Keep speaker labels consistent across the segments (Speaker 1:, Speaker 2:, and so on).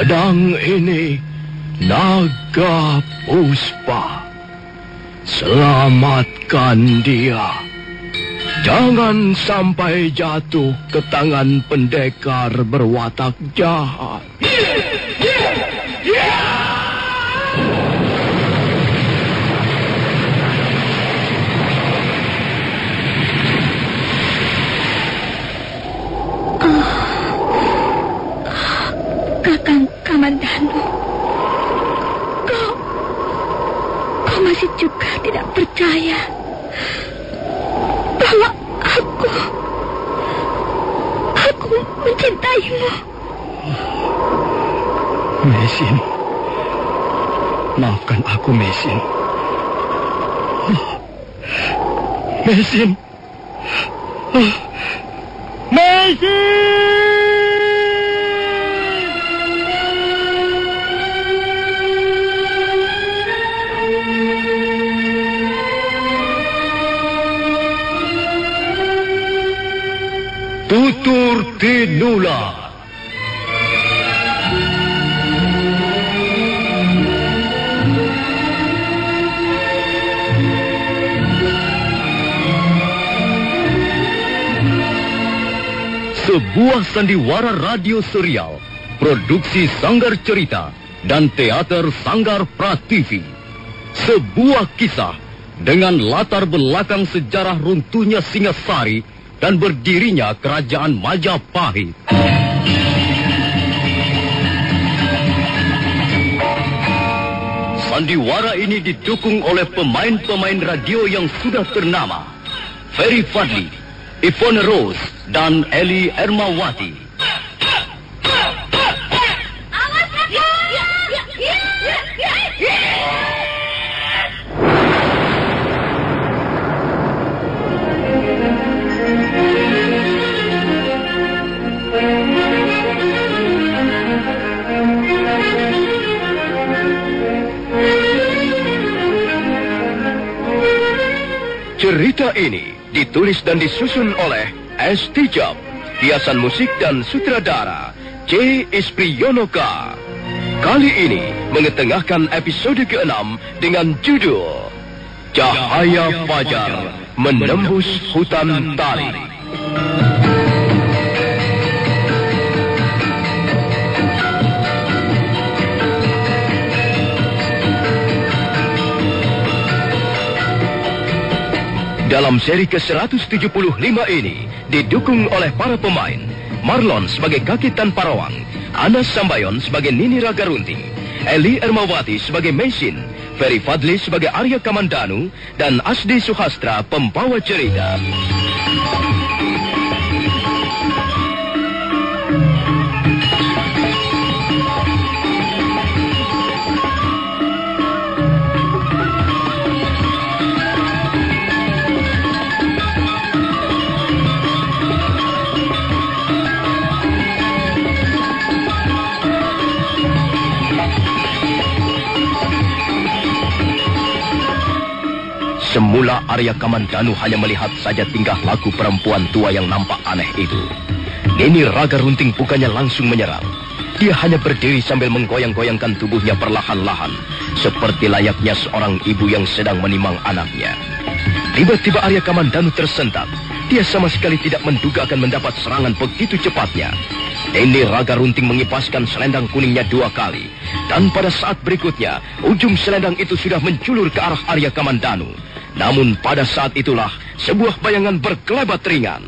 Speaker 1: Pedang ini naga puspa. Selamatkan dia. Jangan sampai jatuh ke tangan pendekar berwatak jahat.
Speaker 2: Kakang Kamandanu, kau masih juga tidak percaya bahwa aku mencintaimu.
Speaker 1: Mesin, maafkan aku, Mesin. Mesin. Mesin! Tutur Tinula. Sebuah sandiwara radio serial, produksi Sanggar Cerita dan Teater Sanggar Prativi. Sebuah kisah dengan latar belakang sejarah runtuhnya Singasari dan berdirinya Kerajaan Majapahit. Sandiwara ini didukung oleh pemain-pemain radio yang sudah ternama. Ferry Fadli, Ivone Rose, dan Eli Ermawati. Cerita ini ditulis dan disusun oleh S. Tijab, hiasan musik dan sutradara C. Ispriyonoka. Kali ini mengetengahkan episode ke-6 dengan judul Cahaya Fajar Menembus Hutan Tali. Dalam seri ke-175 ini didukung oleh para pemain Marlon sebagai Kakitan Parawang, Anas Sambayon sebagai Nini Ragarunting, Eli Ermawati sebagai Mesin, Ferry Fadli sebagai Arya Kamandanu, dan Asdi Suhastra pembawa cerita. Semula Arya Kamandanu hanya melihat saja tingkah laku perempuan tua yang nampak aneh itu. Nini Ragarunting bukannya langsung menyerang. Dia hanya berdiri sambil menggoyang-goyangkan tubuhnya perlahan-lahan, seperti layaknya seorang ibu yang sedang menimang anaknya. Tiba-tiba Arya Kamandanu tersentak. Dia sama sekali tidak menduga akan mendapat serangan begitu cepatnya. Nini Ragarunting mengipaskan selendang kuningnya 2 kali. Dan pada saat berikutnya, ujung selendang itu sudah menculur ke arah Arya Kamandanu. Namun pada saat itulah sebuah bayangan berkelebat ringan.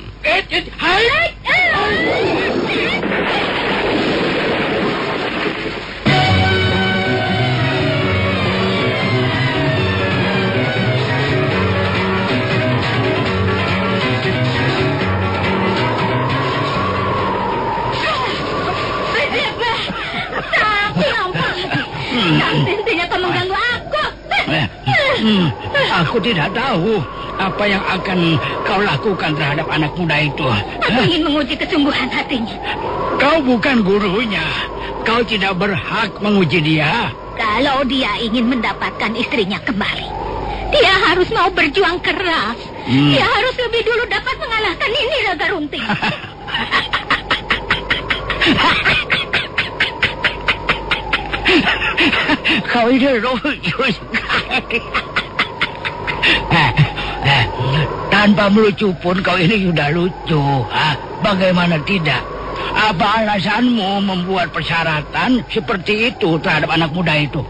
Speaker 2: Intinya kau mengganggu aku.
Speaker 3: Aku tidak tahu apa yang akan kau lakukan terhadap anak muda itu.
Speaker 2: Aku ingin menguji kesungguhan hatinya.
Speaker 3: Kau bukan gurunya. Kau tidak berhak menguji dia.
Speaker 2: Kalau dia ingin mendapatkan istrinya kembali, dia harus mau berjuang keras. Dia harus lebih dulu dapat mengalahkan Nini Ragarunting.
Speaker 3: Kau ini lucu sekali. Tanpa melucu pun kau ini sudah lucu. Bagaimana tidak? Apa alasanmu membuat persyaratan seperti itu terhadap anak muda itu?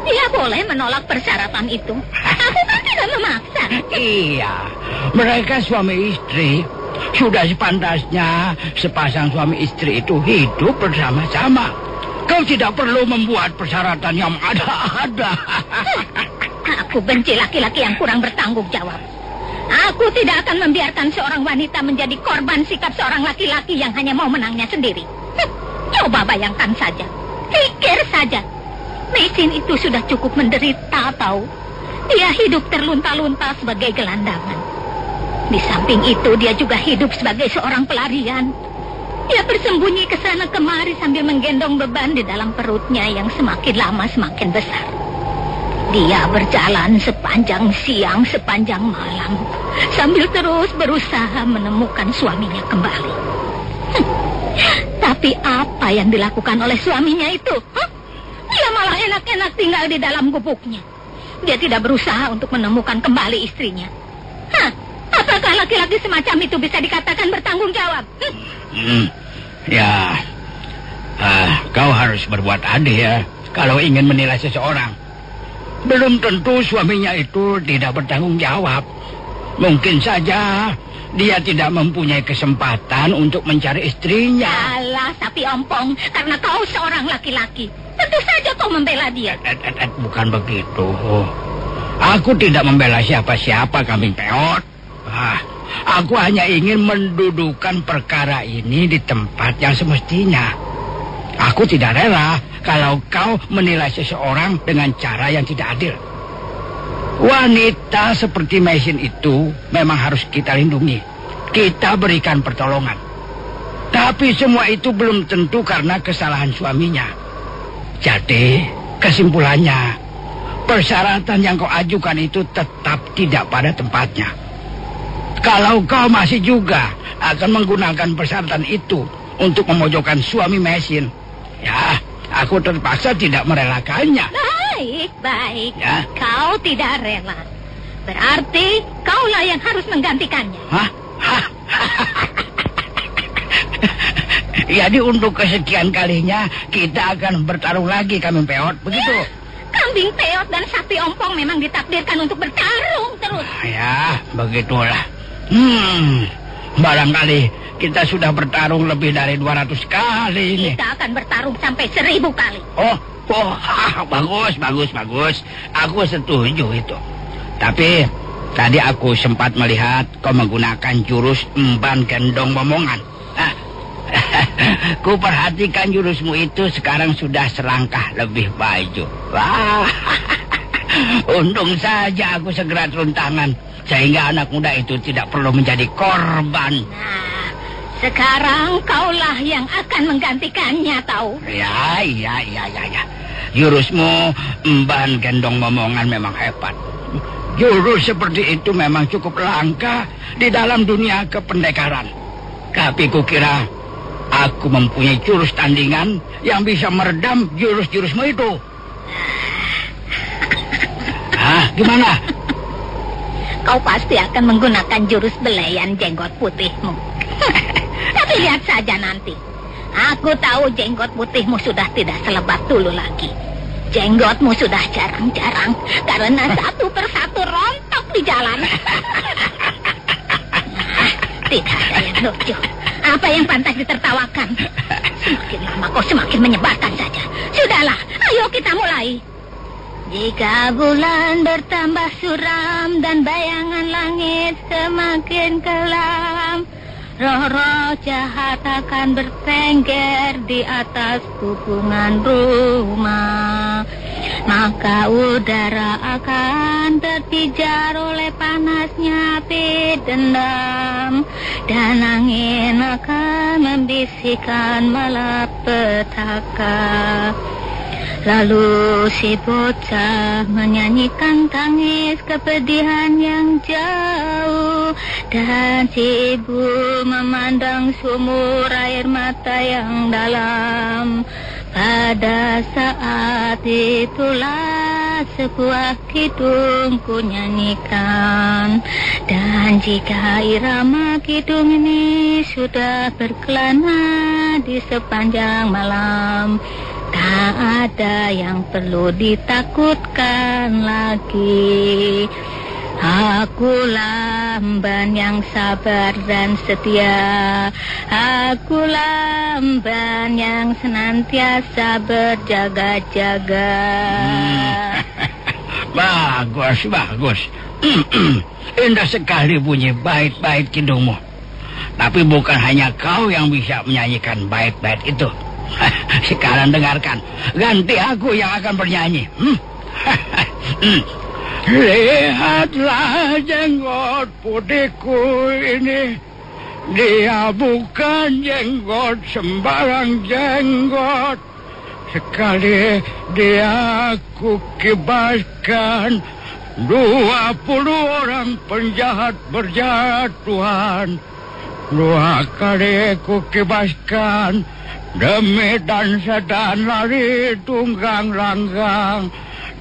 Speaker 2: Dia boleh menolak persyaratan itu. Aku kan tidak memaksa.
Speaker 3: Iya, mereka suami istri. Sudah sepantasnya sepasang suami istri itu hidup bersama-sama. Kau tidak perlu membuat persyaratan yang ada-ada.
Speaker 2: Aku benci laki-laki yang kurang bertanggung jawab. Aku tidak akan membiarkan seorang wanita menjadi korban sikap seorang laki-laki yang hanya mau menangnya sendiri. Coba bayangkan saja. Pikir saja. Mesin itu sudah cukup menderita, tahu. Dia hidup terlunta-lunta sebagai gelandangan. Di samping itu dia juga hidup sebagai seorang pelarian. Dia bersembunyi ke sana kemari sambil menggendong beban di dalam perutnya yang semakin lama semakin besar. Dia berjalan sepanjang siang, sepanjang malam, sambil terus berusaha menemukan suaminya kembali. Tapi apa yang dilakukan oleh suaminya itu? Dia malah enak-enak tinggal di dalam gubuknya. Dia tidak berusaha untuk menemukan kembali istrinya. Apakah laki-laki semacam itu bisa dikatakan bertanggung jawab?
Speaker 3: Ya, kau harus berbuat adil ya kalau ingin menilai seseorang. Belum tentu suaminya itu tidak bertanggung jawab. Mungkin saja dia tidak mempunyai kesempatan untuk mencari istrinya.
Speaker 2: Alah, sapi ompong, karena kau seorang laki-laki. Tentu saja kau membela dia.
Speaker 3: Bukan begitu. Aku tidak membela siapa-siapa, Kambing Peot. Aku hanya ingin mendudukan perkara ini di tempat yang semestinya. Aku tidak rela kalau kau menilai seseorang dengan cara yang tidak adil. Wanita seperti Mesin itu memang harus kita lindungi. Kita berikan pertolongan. Tapi semua itu belum tentu karena kesalahan suaminya. Jadi, kesimpulannya, persyaratan yang kau ajukan itu tetap tidak pada tempatnya. Kalau kau masih juga akan menggunakan persyaratan itu untuk memojokkan suami Mesin, ya, aku terpaksa tidak merelakannya.
Speaker 2: Baik. Ya? Kau tidak rela. Berarti kaulah yang harus menggantikannya.
Speaker 3: Jadi untuk kesekian kalinya kita akan bertarung lagi, Kambing Peot, begitu?
Speaker 2: Kambing Peot dan sapi ompong memang ditakdirkan untuk bertarung terus.
Speaker 3: Ya, begitulah. Barangkali kita sudah bertarung lebih dari 200 kali ini.
Speaker 2: Kita akan bertarung sampai 1000 kali.
Speaker 3: Bagus. Aku setuju itu. Tapi tadi aku sempat melihat kau menggunakan jurus emban gendong momongan. Ku perhatikan jurusmu itu sekarang sudah selangkah lebih maju. Untung saja aku segera turun tangan, sehingga anak muda itu tidak perlu menjadi korban.
Speaker 2: Nah, sekarang kaulah yang akan menggantikannya, tahu?
Speaker 3: Ya. Jurusmu emban gendong momongan memang hebat. Jurus seperti itu memang cukup langka di dalam dunia kependekaran. Tapi kukira aku mempunyai jurus tandingan yang bisa meredam jurus-jurusmu itu. Gimana?
Speaker 2: Kau pasti akan menggunakan jurus belayan jenggot putihmu. Tapi lihat saja nanti. Aku tahu jenggot putihmu sudah tidak selebat dulu lagi. Jenggotmu sudah jarang-jarang karena satu persatu rontok di jalan. Tidak ada yang lucu. Apa yang pantas ditertawakan? Semakin lama kau semakin menyebarkan saja. Sudahlah, ayo kita mulai. Jika bulan bertambah suram dan bayangan langit semakin kelam, roh-roh jahat akan bertengger di atas pupungan rumah. Maka udara akan terpijar oleh panasnya api dendam, dan angin akan membisikkan malapetaka. Lalu si bocah menyanyikan tangis kepedihan yang jauh, dan si ibu memandang sumur air mata yang dalam. Pada saat itulah sebuah kidung ku nyanyikan. Dan jika irama kidung ini sudah berkelana di sepanjang malam, tak ada yang perlu ditakutkan lagi. Aku lamban yang sabar dan setia. Aku lamban yang senantiasa berjaga-jaga.
Speaker 3: Bagus. Indah sekali bunyi bait-bait kidungmu. Tapi bukan hanya kau yang bisa menyanyikan bait-bait itu. Sekarang dengarkan, ganti aku yang akan bernyanyi. Lihatlah jenggot putihku ini. Dia bukan jenggot sembarang jenggot. Sekali dia aku kibaskan, 20 orang penjahat berjatuhan. 2 kali ku kibaskan, demi dan sedan lari tunggang langgang.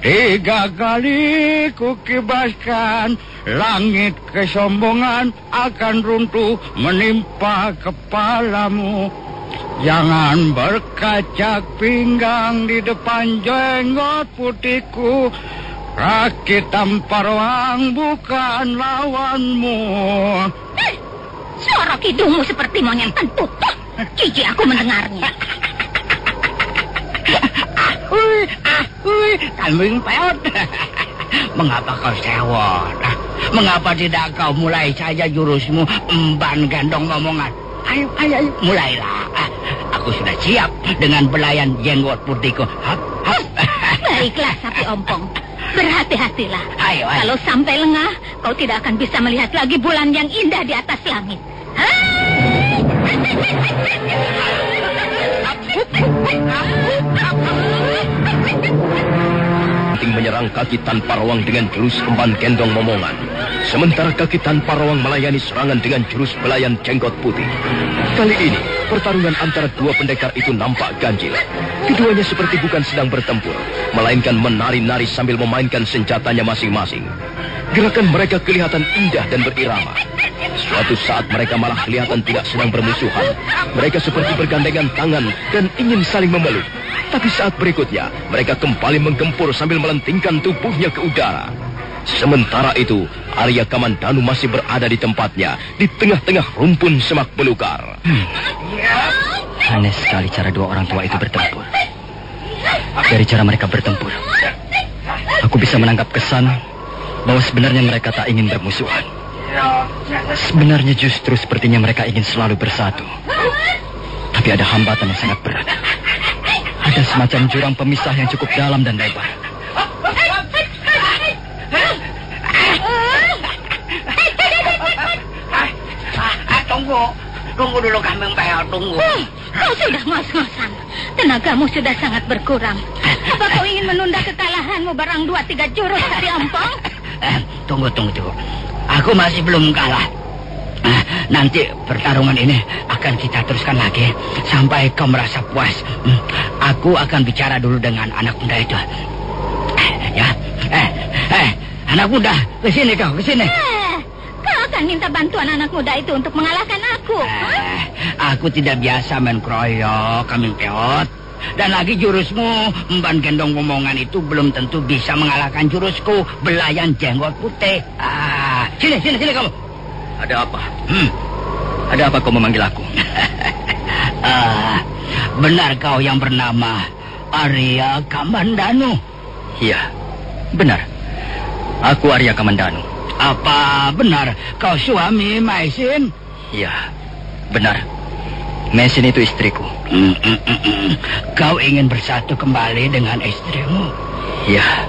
Speaker 3: 3 kali ku kibaskan, langit kesombongan akan runtuh menimpa kepalamu. Jangan berkacak pinggang di depan jenggot putihku. Rakitan Parwang bukan lawanmu.
Speaker 2: Suara kidungmu seperti monyet kentut. Jijik aku mendengarnya.
Speaker 3: Kambing peot. Mengapa kau sewot? Mengapa tidak kau mulai saja jurusmu emban gendong ngomongan? Ayo, mulailah. Aku sudah siap dengan belayan jenggot putihku.
Speaker 2: Baiklah, sapi ompong. Berhati-hatilah.
Speaker 3: Ayo.
Speaker 2: Kalau sampai lengah, kau tidak akan bisa melihat lagi bulan yang indah di atas langit.
Speaker 1: Menyerang kaki Tan Parwang dengan jurus emban gendong momongan. Sementara kaki Tan Parwang melayani serangan dengan jurus belayan jenggot putih. Kali ini, pertarungan antara 2 pendekar itu nampak ganjil. Keduanya seperti bukan sedang bertempur, melainkan menari-nari sambil memainkan senjatanya masing-masing. Gerakan mereka kelihatan indah dan berirama. Suatu saat mereka malah kelihatan tidak sedang bermusuhan. Mereka seperti bergandengan tangan dan ingin saling memeluk. Tapi saat berikutnya, mereka kembali menggempur sambil melentingkan tubuhnya ke udara. Sementara itu, Arya Kamandanu masih berada di tempatnya, di tengah-tengah rumpun semak belukar.
Speaker 4: Aneh sekali cara 2 orang tua itu bertempur. Dari cara mereka bertempur, aku bisa menangkap kesan bahwa sebenarnya mereka tak ingin bermusuhan. Sebenarnya justru sepertinya mereka ingin selalu bersatu. Tapi ada hambatan yang sangat berat. Ada semacam jurang pemisah yang cukup dalam dan lebar.
Speaker 3: Tunggu dulu kambing peot, tunggu.
Speaker 2: Kau sudah ngos-ngosan. Tenagamu sudah sangat berkurang. Apa kau ingin menunda kekalahanmu barang 2-3 jurus dari ompong?
Speaker 3: Tunggu. Aku masih belum kalah. Nanti pertarungan ini akan kita teruskan lagi sampai kau merasa puas. Aku akan bicara dulu dengan anak muda itu. Ya, anak muda, kesini kau, kesini.
Speaker 2: Kau akan minta bantuan anak muda itu untuk mengalahkan aku.
Speaker 3: Aku tidak biasa main kroyok, kambing peot. Dan lagi jurusmu emban gendong ngomongan itu belum tentu bisa mengalahkan jurusku belayan jenggot putih. Sini kamu.
Speaker 4: Ada apa? Ada apa kau memanggil aku?
Speaker 3: Benar kau yang bernama Arya Kamandanu?
Speaker 4: Iya, benar. Aku Arya Kamandanu.
Speaker 3: Apa benar kau suami Maisin?
Speaker 4: Iya, benar. Maisin itu istriku.
Speaker 3: Kau ingin bersatu kembali dengan istrimu?
Speaker 4: Iya.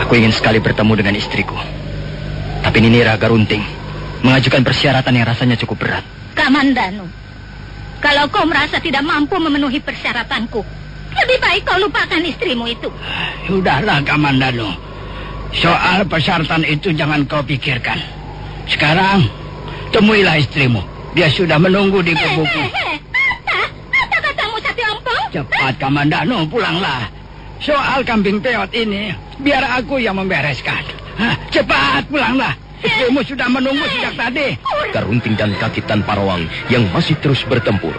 Speaker 4: Aku ingin sekali bertemu dengan istriku. Tapi Nini Raga Runting mengajukan persyaratan yang rasanya cukup berat.
Speaker 2: Kamandanu, kalau kau merasa tidak mampu memenuhi persyaratanku, lebih baik kau lupakan istrimu itu.
Speaker 3: Sudahlah, Kamandanu. Soal persyaratan itu jangan kau pikirkan. Sekarang, temuilah istrimu. Dia sudah menunggu di gubukku.
Speaker 2: Apa katamu, Sati Ompong?
Speaker 3: Cepat, Kamandano, pulanglah. Soal kambing peot ini, biar aku yang membereskan. Cepat, pulanglah. Istrimu sudah menunggu sejak tadi.
Speaker 1: Karunting dan kaki tanpa rawang yang masih terus bertempur.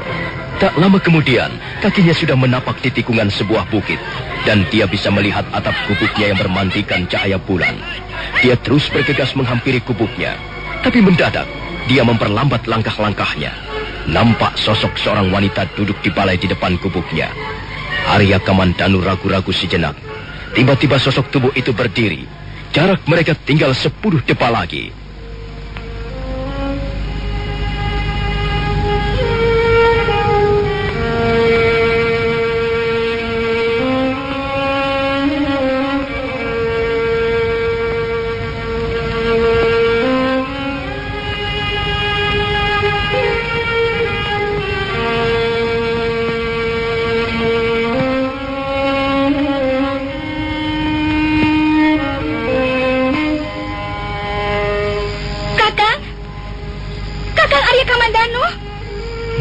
Speaker 1: Tak lama kemudian, kakinya sudah menapak di tikungan sebuah bukit. Dan dia bisa melihat atap gubuknya yang bermantikan cahaya bulan. Dia terus bergegas menghampiri gubuknya. Tapi mendadak, dia memperlambat langkah-langkahnya. Nampak sosok seorang wanita duduk di balai di depan gubuknya. Arya Kamandanu ragu-ragu sejenak. Tiba-tiba sosok tubuh itu berdiri. Jarak mereka tinggal 10 depa lagi.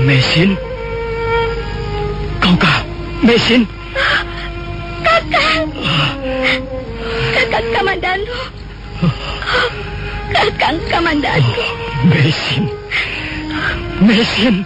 Speaker 4: Mesin? Kaukah Mesin?
Speaker 2: Kakang! Kakang Kamandanu. Kakang Kamandanu.
Speaker 4: Mesin. Mesin.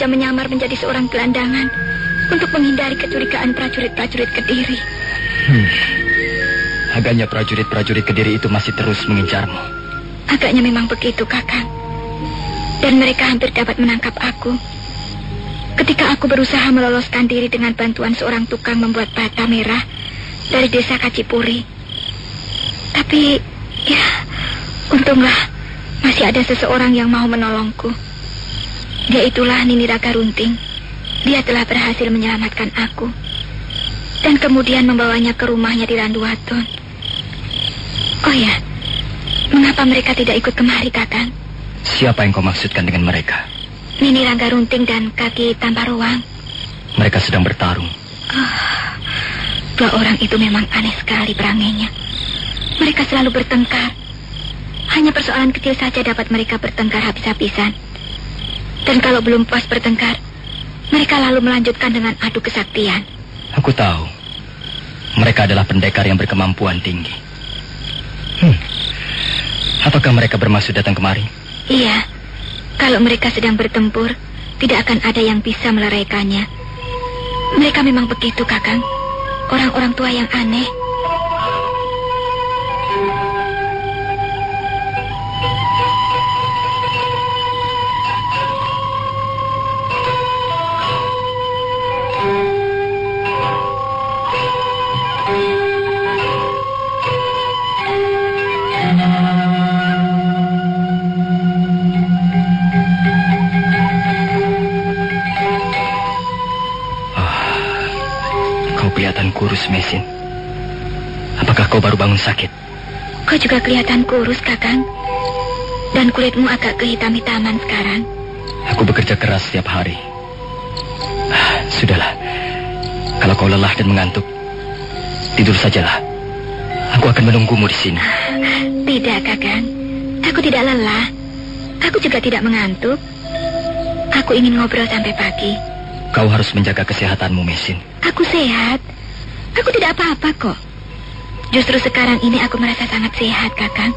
Speaker 2: Menyamar menjadi seorang gelandangan untuk menghindari kecurigaan prajurit-prajurit Kediri.
Speaker 4: Agaknya prajurit-prajurit Kediri itu masih terus mengincarmu.
Speaker 2: Agaknya memang begitu, Kakang. Dan mereka hampir dapat menangkap aku. Ketika aku berusaha meloloskan diri dengan bantuan seorang tukang membuat bata merah dari desa Kacipuri. Tapi, ya, untunglah masih ada seseorang yang mau menolongku. Dia itulah Nini Ragarunting. Dia telah berhasil menyelamatkan aku. Dan kemudian membawanya ke rumahnya di Randuwaton. Oh ya, mengapa mereka tidak ikut kemari, Kakang?
Speaker 4: Siapa yang kau maksudkan dengan mereka?
Speaker 2: Nini Ragarunting dan Kaki Tambaruang.
Speaker 4: Mereka sedang bertarung.
Speaker 2: Dua orang itu memang aneh sekali perangainya. Mereka selalu bertengkar. Hanya persoalan kecil saja dapat mereka bertengkar habis-habisan. Dan kalau belum puas bertengkar, mereka lalu melanjutkan dengan adu kesaktian.
Speaker 4: Aku tahu. Mereka adalah pendekar yang berkemampuan tinggi. Apakah mereka bermaksud datang kemari?
Speaker 2: Iya. Kalau mereka sedang bertempur, tidak akan ada yang bisa meleraikannya. Mereka memang begitu, Kakang. Orang-orang tua yang aneh.
Speaker 4: Kelihatan kurus, Mesin. Apakah kau baru bangun sakit?
Speaker 2: Kau juga kelihatan kurus, Kakang. Dan kulitmu agak kehitam-hitaman sekarang.
Speaker 4: Aku bekerja keras setiap hari. Sudahlah. Kalau kau lelah dan mengantuk, tidur sajalah. Aku akan menunggumu di sini.
Speaker 2: Tidak, Kakang. Aku tidak lelah. Aku juga tidak mengantuk. Aku ingin ngobrol sampai pagi.
Speaker 4: Kau harus menjaga kesehatanmu, Mesin.
Speaker 2: Aku sehat. Aku tidak apa-apa kok. Justru sekarang ini aku merasa sangat sehat, Kakang.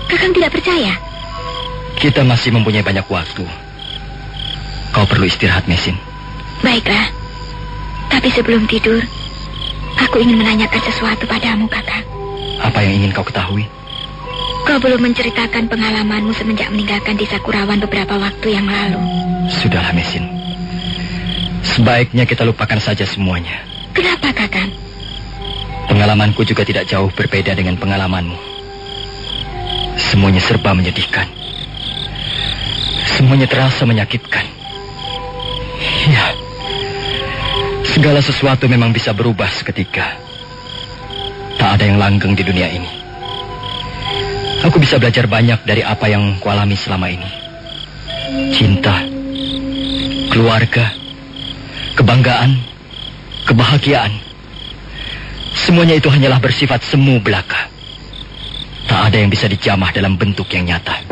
Speaker 2: Kakang tidak percaya?
Speaker 4: Kita masih mempunyai banyak waktu. Kau perlu istirahat, Mesin.
Speaker 2: Baiklah. Tapi sebelum tidur, aku ingin menanyakan sesuatu padamu, Kakang.
Speaker 4: Apa yang ingin kau ketahui?
Speaker 2: Kau belum menceritakan pengalamanmu semenjak meninggalkan desa Kurawan beberapa waktu yang lalu.
Speaker 4: Sudahlah, Mesin. Sebaiknya kita lupakan saja semuanya.
Speaker 2: Kenapa, Kakang?
Speaker 4: Pengalamanku juga tidak jauh berbeda dengan pengalamanmu. Semuanya serba menyedihkan. Semuanya terasa menyakitkan. Ya, segala sesuatu memang bisa berubah seketika. Tak ada yang langgeng di dunia ini. Aku bisa belajar banyak dari apa yang kualami selama ini. Cinta, keluarga, kebanggaan, kebahagiaan. Semuanya itu hanyalah bersifat semu belaka. Tak ada yang bisa dijamah dalam bentuk yang nyata.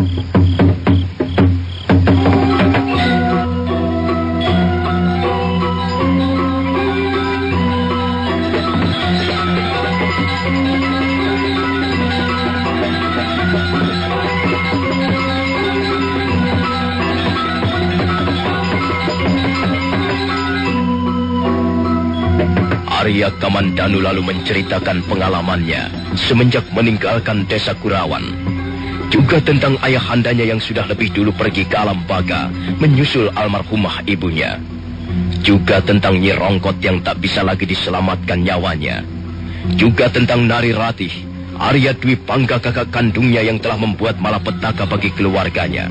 Speaker 1: Arya Kamandanu lalu menceritakan pengalamannya semenjak meninggalkan desa Kurawan. Juga tentang ayahandanya yang sudah lebih dulu pergi ke alam baga menyusul almarhumah ibunya. Juga tentang Nyi Rongkot yang tak bisa lagi diselamatkan nyawanya. Juga tentang Nari Ratih, Arya Dwi Pangga kakak kandungnya yang telah membuat malapetaka bagi keluarganya.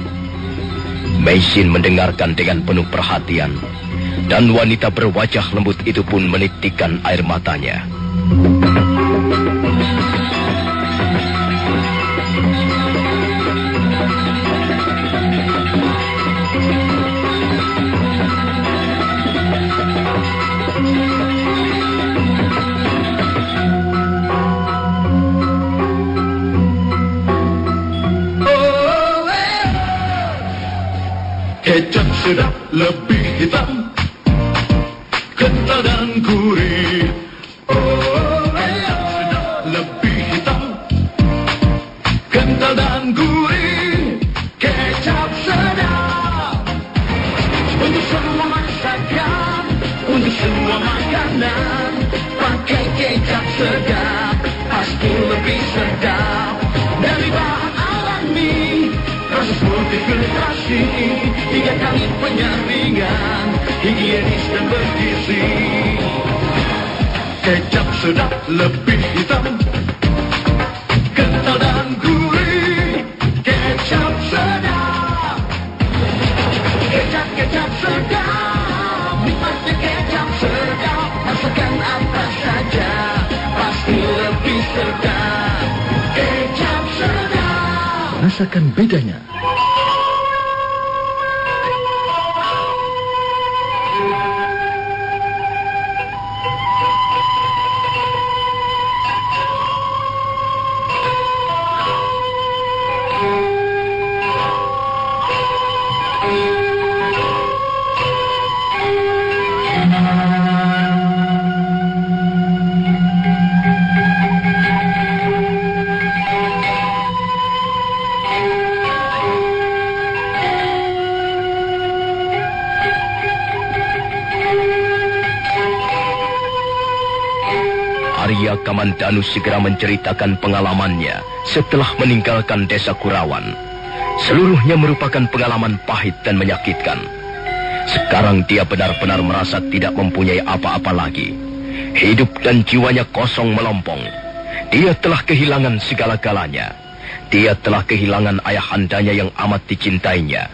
Speaker 1: Meisin mendengarkan dengan penuh perhatian. Dan wanita berwajah lembut itu pun menitikkan air matanya.
Speaker 5: Kecap sedap lebih hitam, kental dan gurih. Oh, kecap sedap lebih hitam, kental dan gurih. Kecap sedap untuk semua masakan, untuk semua makanan. Pakai kecap sedap pasti lebih sedap dari bahan alami. Proses multiplikasi, 3 kali penyaringan, higienis dan bergizi. Kecap sedap lebih hitam, kental dan gurih. Kecap sedap, kecap sedap, nikmatnya kecap sedap. Masakan apa saja pasti lebih sedap. Kecap sedap,
Speaker 6: rasakan bedanya.
Speaker 1: Arya Kamandanu segera menceritakan pengalamannya setelah meninggalkan desa Kurawan. Seluruhnya merupakan pengalaman pahit dan menyakitkan. Sekarang dia benar-benar merasa tidak mempunyai apa-apa lagi. Hidup dan jiwanya kosong melompong. Dia telah kehilangan segala-galanya. Dia telah kehilangan ayahandanya yang amat dicintainya.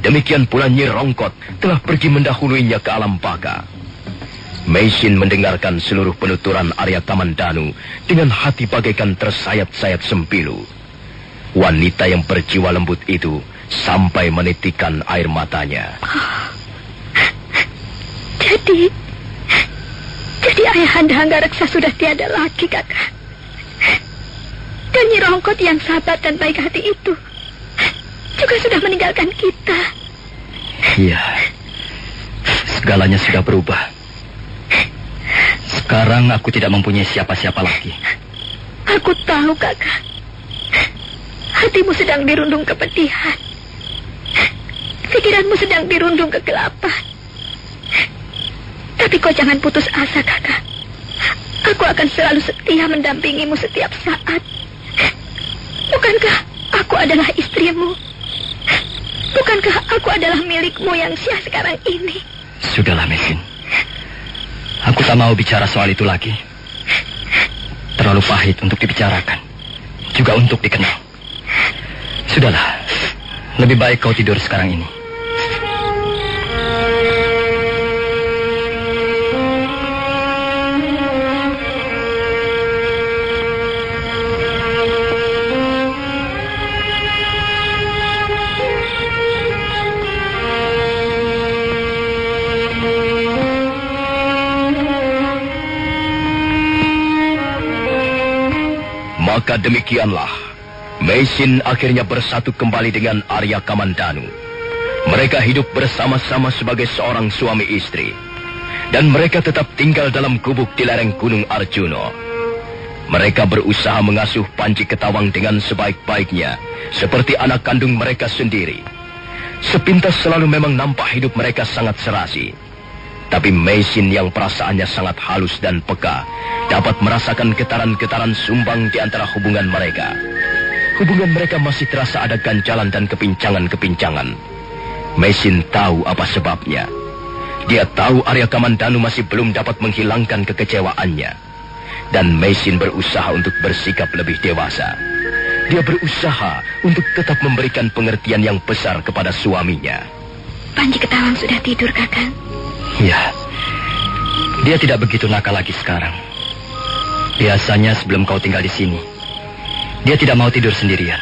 Speaker 1: Demikian pula Nyi Rongkot telah pergi mendahuluinya ke alam baga. Meisin mendengarkan seluruh penuturan Arya Kamandanu dengan hati bagaikan tersayat-sayat sempilu. Wanita yang berjiwa lembut itu sampai menitikkan air matanya.
Speaker 2: Jadi ayahanda Anggareksa sudah tiada lagi, Kakak. Dan Nyi Rongkot yang sabar dan baik hati itu juga sudah meninggalkan kita.
Speaker 4: Iya, segalanya sudah berubah. Sekarang aku tidak mempunyai siapa-siapa lagi.
Speaker 2: Aku tahu, Kakak. Hatimu sedang dirundung kepedihan. Pikiranmu sedang dirundung kegelapan. Tapi kau jangan putus asa, Kakak. Aku akan selalu setia mendampingimu setiap saat. Bukankah Aku adalah istrimu. Bukankah aku adalah milikmu yang sia sekarang ini?
Speaker 4: Sudahlah, Mesin. Aku tak mau bicara soal itu lagi. Terlalu pahit untuk dibicarakan. Juga untuk dikenal. Sudahlah. Lebih baik kau tidur sekarang ini.
Speaker 1: Maka demikianlah, Mesin akhirnya bersatu kembali dengan Arya Kamandanu. Mereka hidup bersama-sama sebagai seorang suami istri. Dan mereka tetap tinggal dalam gubuk di lereng Gunung Arjuno. Mereka berusaha mengasuh Panji Ketawang dengan sebaik-baiknya, seperti anak kandung mereka sendiri. Sepintas selalu memang nampak hidup mereka sangat serasi. Tapi Mesin yang perasaannya sangat halus dan peka dapat merasakan getaran-getaran sumbang di antara hubungan mereka. Hubungan mereka masih terasa ada ganjalan dan kepincangan-kepincangan. Mesin tahu apa sebabnya. Dia tahu Arya Kamandanu masih belum dapat menghilangkan kekecewaannya. Dan Mesin berusaha untuk bersikap lebih dewasa. Dia berusaha untuk tetap memberikan pengertian yang besar kepada suaminya.
Speaker 2: Panji Ketawang sudah tidur, Kakang.
Speaker 4: Ya, dia tidak begitu nakal lagi sekarang. Biasanya sebelum kau tinggal di sini, dia tidak mau tidur sendirian.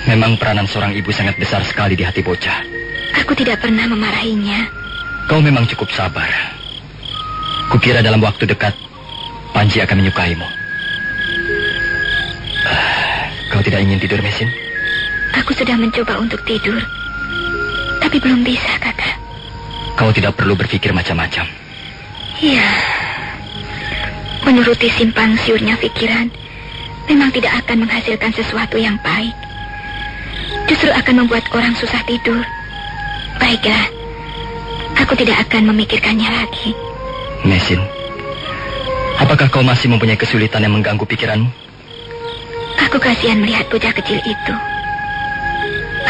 Speaker 4: Memang peranan seorang ibu sangat besar sekali di hati bocah.
Speaker 2: Aku tidak pernah memarahinya.
Speaker 4: Kau memang cukup sabar. Kukira dalam waktu dekat, Panji akan menyukaimu. Kau tidak ingin tidur, Mesin?
Speaker 2: Aku sudah mencoba untuk tidur, tapi belum bisa, Kakak.
Speaker 4: Kau tidak perlu berpikir macam-macam.
Speaker 2: Iya. Menuruti simpang siurnya pikiran, memang tidak akan menghasilkan sesuatu yang baik. Justru akan membuat orang susah tidur. Baiklah, aku tidak akan memikirkannya lagi.
Speaker 4: Mesin, apakah kau masih mempunyai kesulitan yang mengganggu pikiranmu?
Speaker 2: Aku kasihan melihat bocah kecil itu.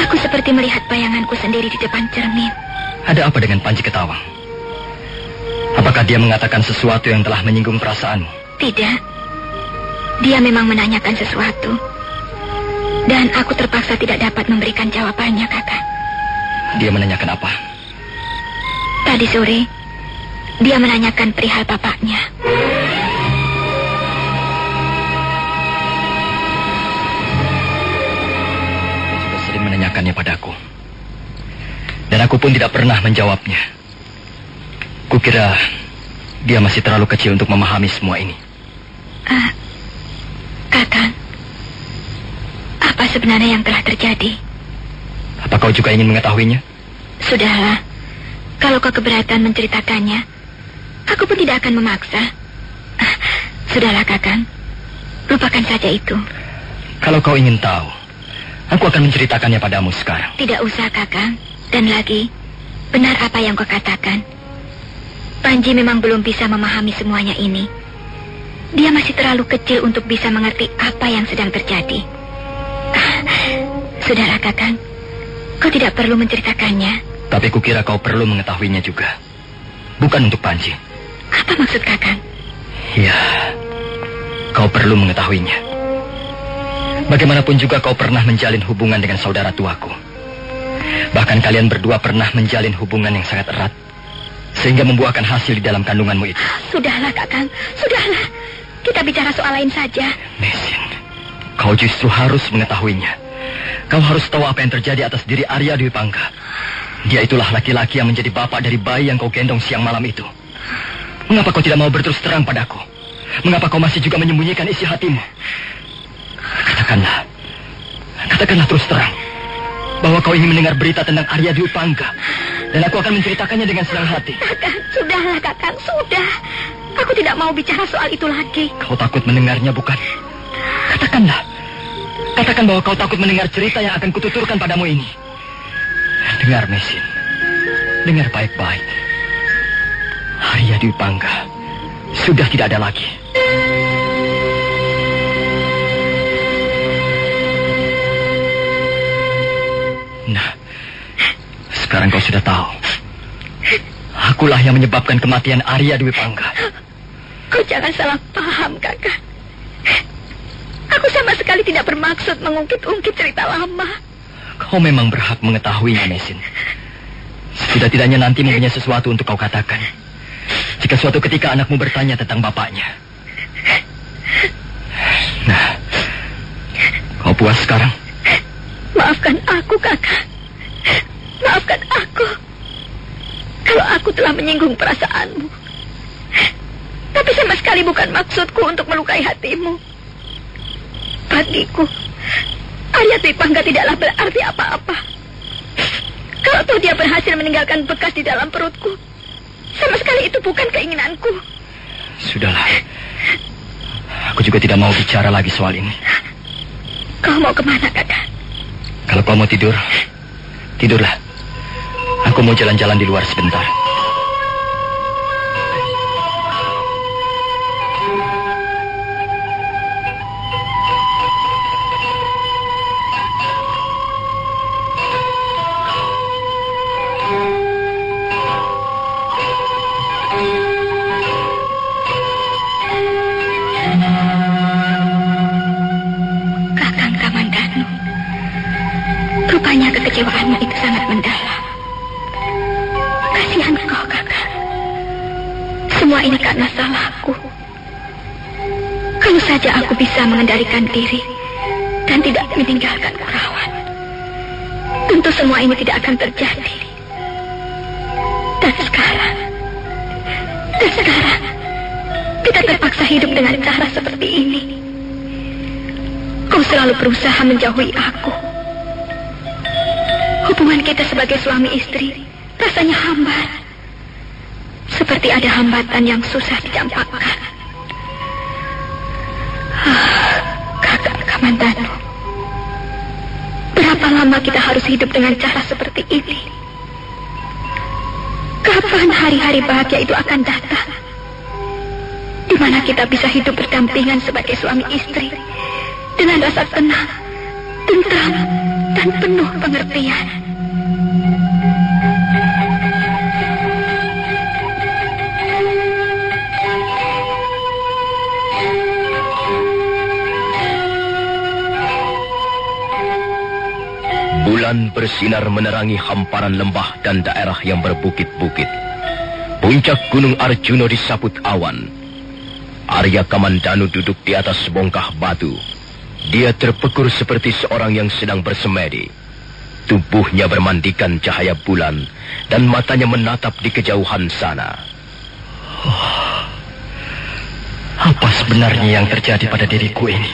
Speaker 2: Aku seperti melihat bayanganku sendiri di depan cermin.
Speaker 4: Ada apa dengan Panji Ketawang? Apakah dia mengatakan sesuatu yang telah menyinggung perasaanmu?
Speaker 2: Tidak. Dia memang menanyakan sesuatu. Dan aku terpaksa tidak dapat memberikan jawabannya, Kakak.
Speaker 4: Dia menanyakan apa?
Speaker 2: Tadi sore, dia menanyakan perihal bapaknya.
Speaker 4: Dia juga sering menanyakannya padaku. Dan aku pun tidak pernah menjawabnya. Kukira dia masih terlalu kecil untuk memahami semua ini.
Speaker 2: Kakang, apa sebenarnya yang telah terjadi?
Speaker 4: Apa kau juga ingin mengetahuinya?
Speaker 2: Sudahlah, kalau kau keberatan menceritakannya, aku pun tidak akan memaksa. Sudahlah, Kakang, lupakan saja itu.
Speaker 4: Kalau kau ingin tahu, aku akan menceritakannya padamu sekarang.
Speaker 2: Tidak usah, Kakang. Dan lagi, benar apa yang kau katakan. Panji memang belum bisa memahami semuanya ini. Dia masih terlalu kecil untuk bisa mengerti apa yang sedang terjadi. Sudahlah, Kakang. Kau tidak perlu menceritakannya.
Speaker 4: Tapi kukira kau perlu mengetahuinya juga. Bukan untuk Panji.
Speaker 2: Apa maksud Kakang?
Speaker 4: Ya, kau perlu mengetahuinya. Bagaimanapun juga kau pernah menjalin hubungan dengan saudara tuaku. Bahkan kalian berdua pernah menjalin hubungan yang sangat erat, sehingga membuahkan hasil di dalam kandunganmu itu.
Speaker 2: Sudahlah, Kakang. Sudahlah. Kita bicara soal lain saja.
Speaker 4: Mesin, kau justru harus mengetahuinya. Kau harus tahu apa yang terjadi atas diri Arya Dwi Pangga. Dia itulah laki-laki yang menjadi bapak dari bayi yang kau gendong siang malam itu. Mengapa kau tidak mau berterus terang padaku? Mengapa kau masih juga menyembunyikan isi hatimu? Katakanlah terus terang bahwa kau ingin mendengar berita tentang Arya Dwi Pangga, dan aku akan menceritakannya dengan senang hati.
Speaker 2: Kakang, sudahlah, Kakang, sudah. Aku tidak mau bicara soal itu lagi.
Speaker 4: Kau takut mendengarnya, bukan? Katakan bahwa kau takut mendengar cerita yang akan kututurkan padamu ini. Dengar, Mesin. Dengar baik-baik. Arya Dwi Pangga sudah tidak ada lagi. Sekarang kau sudah tahu. Akulah yang menyebabkan kematian Arya Dwi Pangga.
Speaker 2: Kau jangan salah paham, Kakak. Aku sama sekali tidak bermaksud mengungkit-ungkit cerita lama.
Speaker 4: Kau memang berhak mengetahuinya, Mesin. Setidak-tidaknya nanti mempunyai sesuatu untuk kau katakan. Jika suatu ketika anakmu bertanya tentang bapaknya. Nah, kau puas sekarang?
Speaker 2: Maafkan aku, Kakak. Maafkan aku. Kalau aku telah menyinggung perasaanmu. Tapi sama sekali bukan maksudku untuk melukai hatimu. Bagiku, Arya Dwi Pangga tidaklah berarti apa-apa. Kalau toh dia berhasil meninggalkan bekas di dalam perutku, sama sekali itu bukan keinginanku.
Speaker 4: Sudahlah. Aku juga tidak mau bicara lagi soal ini.
Speaker 2: Kau mau kemana, Kakak?
Speaker 4: Kalau kau mau tidur, tidurlah. Aku mau jalan-jalan di luar sebentar.
Speaker 2: Kakang Kamandanu, rupanya kekecewaanmu itu sangat mendalam. Kasihan kau, Kakak. Semua ini karena salahku. Kalau saja aku bisa mengendalikan diri dan tidak meninggalkan Kurawan, tentu semua ini tidak akan terjadi. Dan sekarang, kita terpaksa hidup dengan cara seperti ini. Kau selalu berusaha menjauhi aku. Hubungan kita sebagai suami istri rasanya hambar. Seperti ada hambatan yang susah dicampakkan. Kakak Kamandanu, berapa lama kita harus hidup dengan cara seperti ini? Kapan hari-hari bahagia itu akan datang? Di mana kita bisa hidup berdampingan sebagai suami istri dengan rasa tenang, tentram, dan penuh pengertian.
Speaker 1: Bulan bersinar menerangi hamparan lembah dan daerah yang berbukit-bukit. Puncak Gunung Arjuna disaput awan. Arya Kamandanu duduk di atas sebongkah batu. Dia terpekur seperti seorang yang sedang bersemedi. Tubuhnya bermandikan cahaya bulan dan matanya menatap di kejauhan sana.
Speaker 4: Apa sebenarnya yang terjadi pada diriku ini?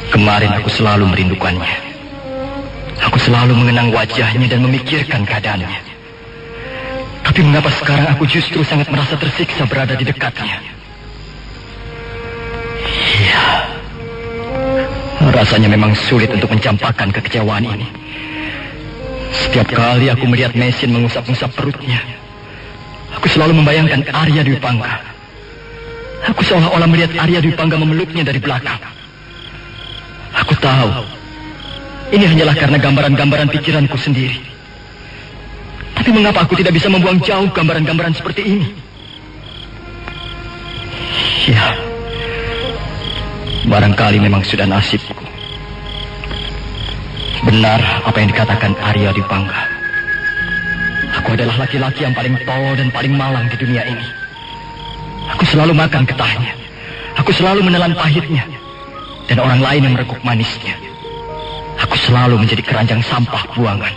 Speaker 4: Kemarin aku selalu merindukannya. Aku selalu mengenang wajahnya dan memikirkan keadaannya. Tapi mengapa sekarang aku justru sangat merasa tersiksa berada di dekatnya? Iya, rasanya memang sulit untuk mencampakkan kekecewaan ini. Setiap kali aku melihat Mesin mengusap-usap perutnya, aku selalu membayangkan Arya Dwi Pangga. Aku seolah-olah melihat Arya Dwi Pangga memeluknya dari belakang. Aku tahu, ini hanyalah karena gambaran-gambaran pikiranku sendiri. Tapi mengapa aku tidak bisa membuang jauh gambaran-gambaran seperti ini? Ya, barangkali memang sudah nasibku. Benar apa yang dikatakan Arya Dwi Pangga. Aku adalah laki-laki yang paling tolol dan paling malang di dunia ini. Aku selalu makan getahnya. Aku selalu menelan pahitnya. Dan orang lain yang merekuk manisnya. Aku selalu menjadi keranjang sampah buangan.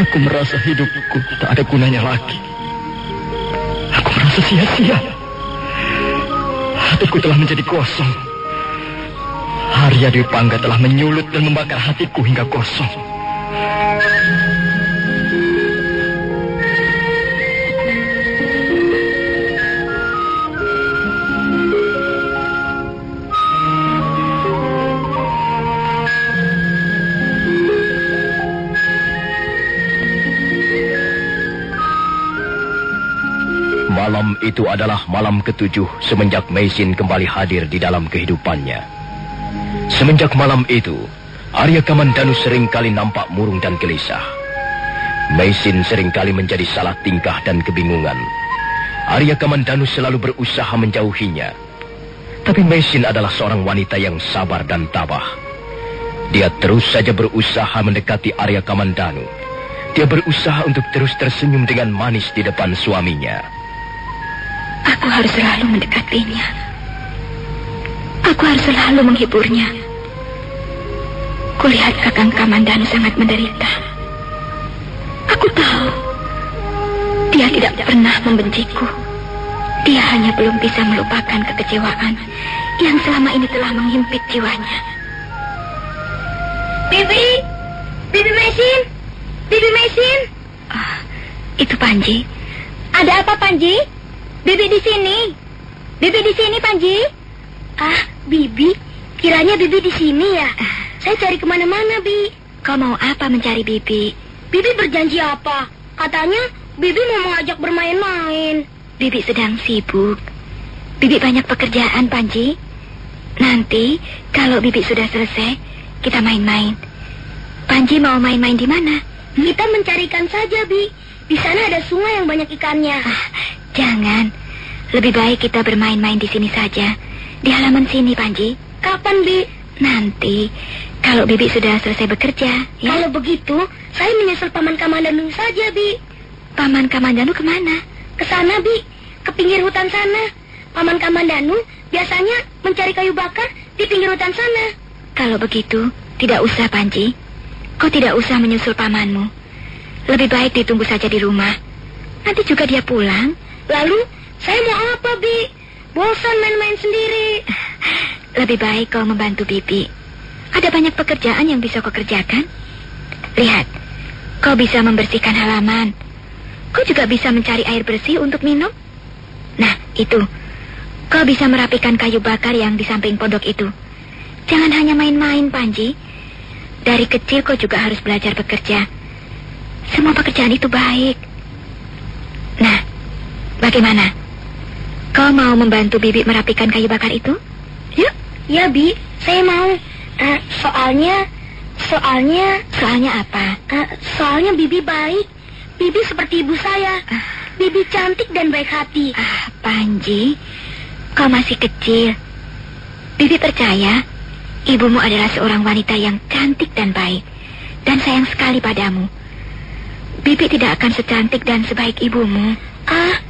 Speaker 4: Aku merasa hidupku tak ada gunanya lagi. Aku merasa sia-sia. Hatiku telah menjadi kosong. Arya Dwi Pangga telah menyulut dan membakar hatiku hingga kosong.
Speaker 1: Malam itu adalah malam ketujuh semenjak Mesin kembali hadir di dalam kehidupannya. Semenjak malam itu, Arya Kamandanu seringkali nampak murung dan gelisah. Meisin seringkali menjadi salah tingkah dan kebingungan. Arya Kamandanu selalu berusaha menjauhinya. Tapi Meisin adalah seorang wanita yang sabar dan tabah. Dia terus saja berusaha mendekati Arya Kamandanu. Dia berusaha untuk terus tersenyum dengan manis di depan suaminya.
Speaker 2: Aku harus selalu mendekatinya. Aku harus selalu menghiburnya. Kulihat Kakang Kamandanu sangat menderita. Aku tahu dia tidak pernah membenciku. Dia hanya belum bisa melupakan kekecewaan yang selama ini telah menghimpit jiwanya. Bibi! Bibi Meisin! Bibi Meisin! Itu Panji. Ada apa, Panji? Bibi di sini. Bibi di sini, Panji. Bibi? Kiranya Bibi di sini ya? Saya cari kemana-mana, Bi. Kau mau apa mencari Bibi? Bibi berjanji apa? Katanya Bibi mau mengajak bermain-main. Bibi sedang sibuk. Bibi banyak pekerjaan, Panji. Nanti kalau Bibi sudah selesai, kita main-main. Panji mau main-main di mana? Kita mencari ikan saja, Bi. Di sana ada sungai yang banyak ikannya. Jangan. Lebih baik kita bermain-main di sini saja. Di halaman sini, Panji. Kapan, Bi? Nanti. Kalau Bibi sudah selesai bekerja. Ya? Kalau begitu, saya menyusul Paman Kamandanu saja, Bi. Paman Kamandanu kemana? Ke sana, Bi. Ke pinggir hutan sana. Paman Kamandanu biasanya mencari kayu bakar di pinggir hutan sana. Kalau begitu, tidak usah, Panji. Kau tidak usah menyusul pamanmu. Lebih baik ditunggu saja di rumah. Nanti juga dia pulang. Lalu, saya mau apa, Bi? Bosan main-main sendiri. Lebih baik kau membantu Bibi. Ada banyak pekerjaan yang bisa kau kerjakan. Lihat, kau bisa membersihkan halaman. Kau juga bisa mencari air bersih untuk minum. Nah, itu. Kau bisa merapikan kayu bakar yang di samping pondok itu. Jangan hanya main-main, Panji. Dari kecil kau juga harus belajar bekerja. Semua pekerjaan itu baik. Nah, bagaimana? Kau mau membantu Bibi merapikan kayu bakar itu? Yuk. Ya, Bi. Saya mau. Soalnya apa? Soalnya Bibi baik. Bibi seperti ibu saya. Bibi cantik dan baik hati. Panji, kau masih kecil. Bibi percaya ibumu adalah seorang wanita yang cantik dan baik, dan sayang sekali padamu. Bibi tidak akan secantik dan sebaik ibumu.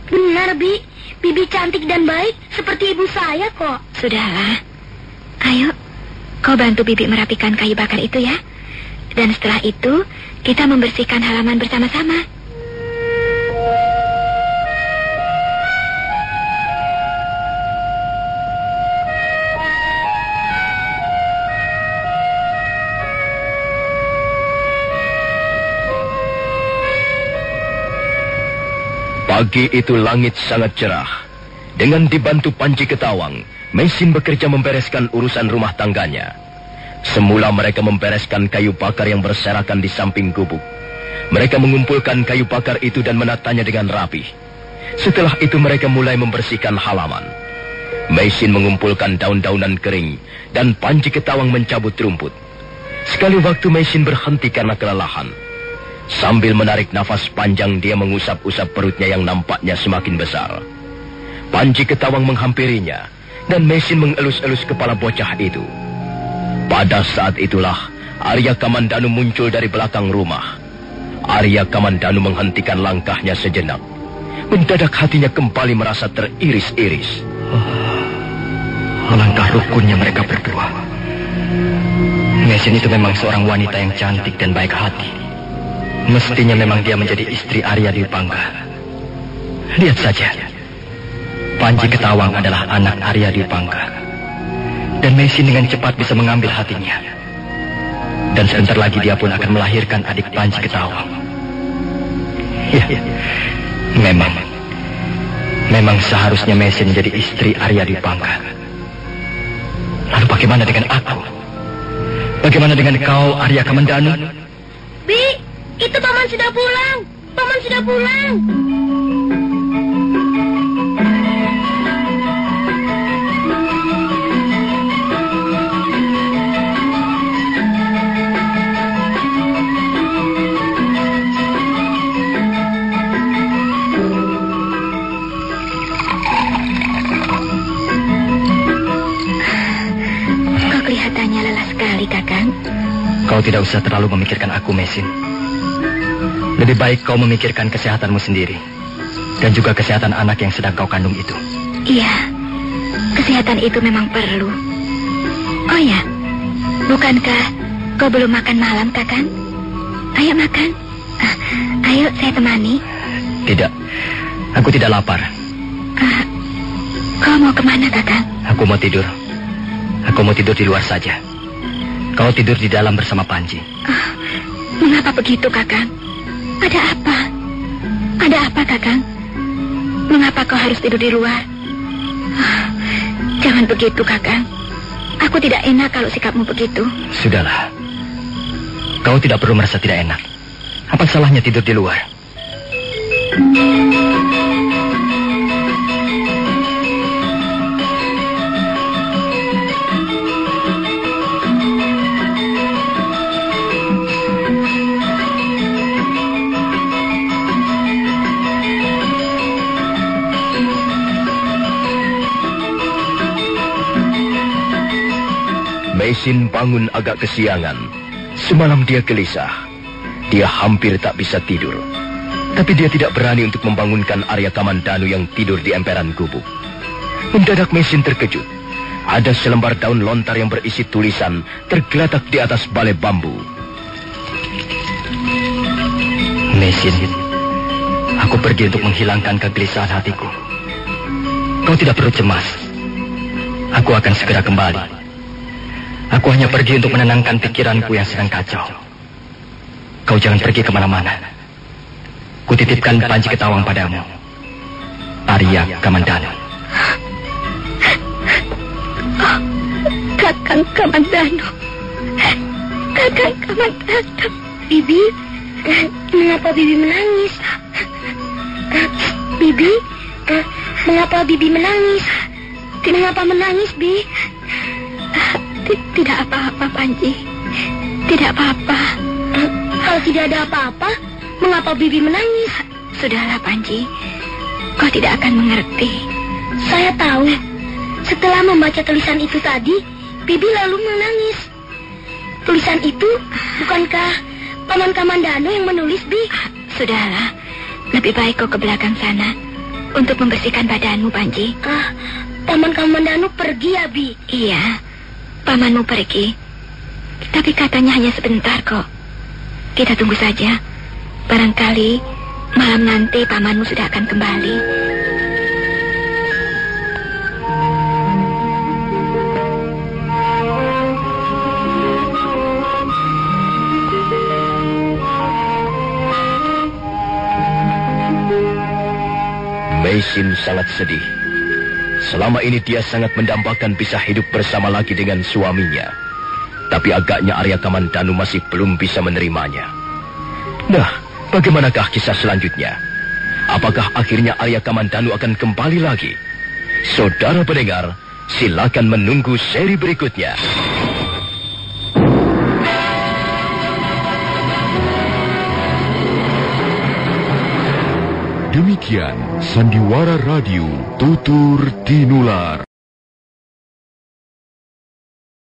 Speaker 2: Benar, Bi. Bibi cantik dan baik seperti ibu saya kok. Sudahlah. Ayo, kau bantu Bibi merapikan kayu bakar itu ya. Dan setelah itu, kita membersihkan halaman bersama-sama.
Speaker 1: Pagi itu langit sangat cerah. Dengan dibantu Panji Ketawang, Meisin bekerja membereskan urusan rumah tangganya. Semula mereka membereskan kayu bakar yang berserakan di samping gubuk. Mereka mengumpulkan kayu bakar itu dan menatanya dengan rapi. Setelah itu mereka mulai membersihkan halaman. Meisin mengumpulkan daun-daunan kering dan Panji Ketawang mencabut rumput. Sekali waktu Meisin berhenti karena kelelahan. Sambil menarik nafas panjang, dia mengusap-usap perutnya yang nampaknya semakin besar. Panji Ketawang menghampirinya, dan Meisin mengelus-elus kepala bocah itu. Pada saat itulah, Arya Kamandanu muncul dari belakang rumah. Arya Kamandanu menghentikan langkahnya sejenak. Mendadak hatinya kembali merasa teriris-iris.
Speaker 4: Alangkah rukunnya mereka berdua. Meisin itu memang seorang wanita yang cantik dan baik hati. Mestinya memang dia menjadi istri Arya Dwi Pangga. Lihat saja. Panji Ketawang adalah anak Arya Dwi Pangga. Dan Meisin dengan cepat bisa mengambil hatinya. Dan sebentar lagi dia pun akan melahirkan adik Panji Ketawang. Ya, memang seharusnya Meisin menjadi istri Arya Dwi Pangga. Lalu bagaimana dengan aku? Bagaimana dengan kau, Arya Kamandanu?
Speaker 2: Bi, itu Paman sudah pulang. Paman sudah pulang. salah sekali, Kakang.
Speaker 4: Kau tidak usah terlalu memikirkan aku, Mesin. Lebih baik kau memikirkan kesehatanmu sendiri. Dan juga kesehatan anak yang sedang kau kandung itu.
Speaker 2: Iya, kesehatan itu memang perlu. Oh ya, bukankah kau belum makan malam, Kakang? Ayo makan. Ayo, saya temani.
Speaker 4: Tidak, aku tidak lapar.
Speaker 2: Kau mau kemana, Kakang?
Speaker 4: Aku mau tidur. Aku mau tidur di luar saja. Kau tidur di dalam bersama Panji.
Speaker 2: Mengapa begitu, Kakang? Ada apa? Ada apa, Kakang? Mengapa kau harus tidur di luar? Jangan begitu, Kakang. Aku tidak enak kalau sikapmu begitu.
Speaker 4: Sudahlah. Kau tidak perlu merasa tidak enak. Apa salahnya tidur di luar?
Speaker 1: Mesin bangun agak kesiangan. Semalam dia gelisah. Dia hampir tak bisa tidur. Tapi dia tidak berani untuk membangunkan Arya Kamandanu yang tidur di emperan gubuk. Mendadak Mesin terkejut. Ada selembar daun lontar yang berisi tulisan tergeletak di atas balai bambu.
Speaker 4: Mesin, aku pergi untuk menghilangkan kegelisahan hatiku. Kau tidak perlu cemas. Aku akan segera kembali. Aku hanya pergi untuk menenangkan pikiranku yang sedang kacau. Kau jangan pergi kemana-mana. Kutitipkan Panji Ketawang padamu. Arya Kamandanu.
Speaker 2: Oh, Kakang Kamandanu. Kakang Kamandanu.
Speaker 6: Bibi, mengapa Bibi menangis? Bibi, mengapa Bibi menangis? Mengapa menangis, Bi?
Speaker 2: Tidak apa-apa, Panji. Tidak apa-apa.
Speaker 6: Kalau tidak ada apa-apa, mengapa Bibi menangis?
Speaker 2: Sudahlah, Panji. Kau tidak akan mengerti.
Speaker 6: Saya tahu. Setelah membaca tulisan itu tadi, Bibi lalu menangis. Tulisan itu, bukankah Paman Kamandanu yang menulis, Bi?
Speaker 2: Sudahlah. Lebih baik kau ke belakang sana untuk membersihkan badanmu, Panji.
Speaker 6: Paman Kamandanu pergi ya, Bi?
Speaker 2: Iya. Pamanmu pergi. Tapi katanya hanya sebentar kok. Kita tunggu saja. Barangkali malam nanti pamanmu sudah akan kembali.
Speaker 1: Mesin sangat sedih. Selama ini dia sangat mendambakan bisa hidup bersama lagi dengan suaminya. Tapi agaknya Arya Kamandanu masih belum bisa menerimanya. Nah, bagaimanakah kisah selanjutnya? Apakah akhirnya Arya Kamandanu akan kembali lagi? Saudara pendengar, silakan menunggu seri berikutnya.
Speaker 7: Demikian Sandiwara Radio Tutur Tinular.